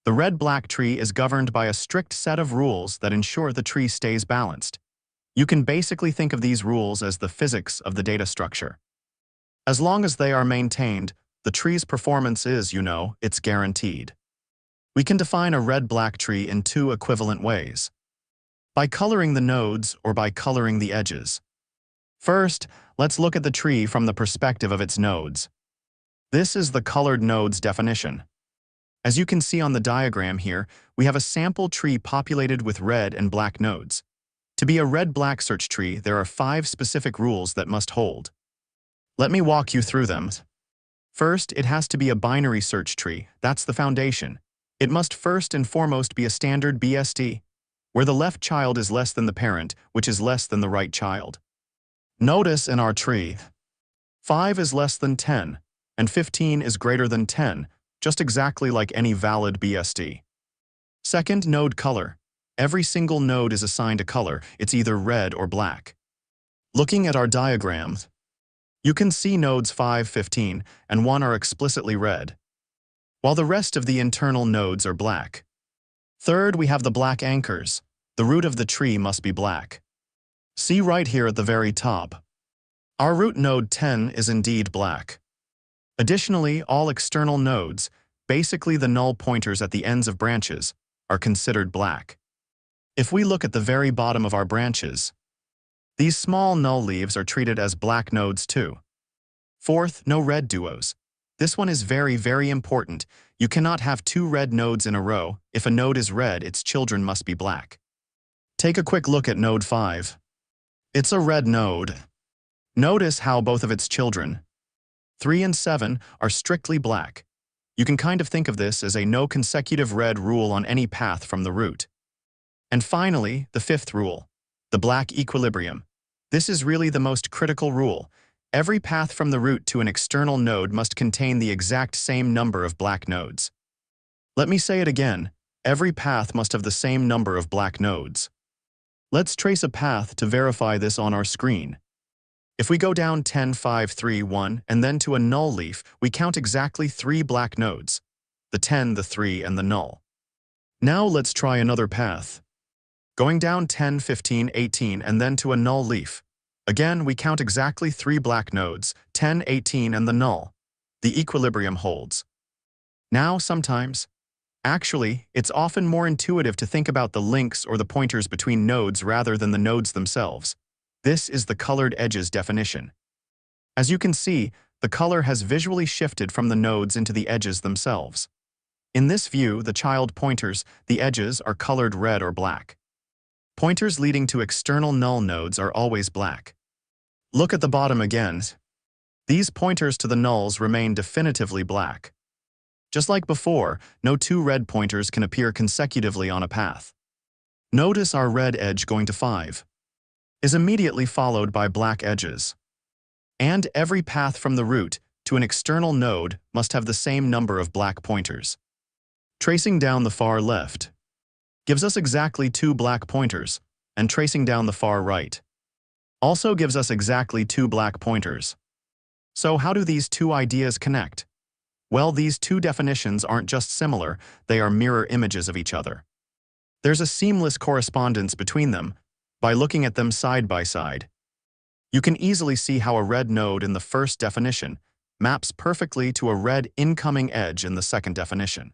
The red-black tree is governed by a strict set of rules that ensure the tree stays balanced. You can basically think of these rules as the physics of the data structure. As long as they are maintained, the tree's performance is, it's guaranteed. We can define a red-black tree in two equivalent ways: by coloring the nodes or by coloring the edges. First, let's look at the tree from the perspective of its nodes. This is the colored nodes definition. As you can see on the diagram here, we have a sample tree populated with red and black nodes. To be a red-black search tree, there are 5 specific rules that must hold. Let me walk you through them. First, it has to be a binary search tree. That's the foundation. It must first and foremost be a standard BSD, where the left child is less than the parent, which is less than the right child. Notice in our tree, 5 is less than 10, and 15 is greater than 10, just exactly like any valid BSD. Second, node color. Every single node is assigned a color. It's either red or black. Looking at our diagram, you can see nodes 5, 15, and 1 are explicitly red, while the rest of the internal nodes are black. Third, we have the black anchors. The root of the tree must be black. See right here at the very top. Our root node 10 is indeed black. Additionally, all external nodes, basically the null pointers at the ends of branches, are considered black. If we look at the very bottom of our branches, these small null leaves are treated as black nodes too. Fourth, no red duos. This one is very, very important. You cannot have 2 red nodes in a row. If a node is red, its children must be black. Take a quick look at node 5. It's a red node. Notice how both of its children, 3 and 7, are strictly black. You can kind of think of this as a no consecutive red rule on any path from the root. And finally, the 5th rule, the black equilibrium. This is really the most critical rule. Every path from the root to an external node must contain the exact same number of black nodes. Let me say it again. Every path must have the same number of black nodes. Let's trace a path to verify this on our screen. If we go down 10, 5, 3, 1, and then to a null leaf, we count exactly 3 black nodes: the 10, the 3, and the null. Now let's try another path. Going down 10, 15, 18, and then to a null leaf. Again, we count exactly 3 black nodes, 10, 18, and the null. The equilibrium holds. Now, actually, it's often more intuitive to think about the links or the pointers between nodes rather than the nodes themselves. This is the colored edges definition. As you can see, the color has visually shifted from the nodes into the edges themselves. In this view, the child pointers, the edges, are colored red or black. Pointers leading to external null nodes are always black. Look at the bottom again. These pointers to the nulls remain definitively black. Just like before, no 2 red pointers can appear consecutively on a path. Notice our red edge going to 5 is immediately followed by black edges. And every path from the root to an external node must have the same number of black pointers. Tracing down the far left gives us exactly 2 black pointers, and tracing down the far right also gives us exactly 2 black pointers. So how do these 2 ideas connect? Well, these 2 definitions aren't just similar, they are mirror images of each other. There's a seamless correspondence between them by looking at them side by side. You can easily see how a red node in the first definition maps perfectly to a red incoming edge in the second definition.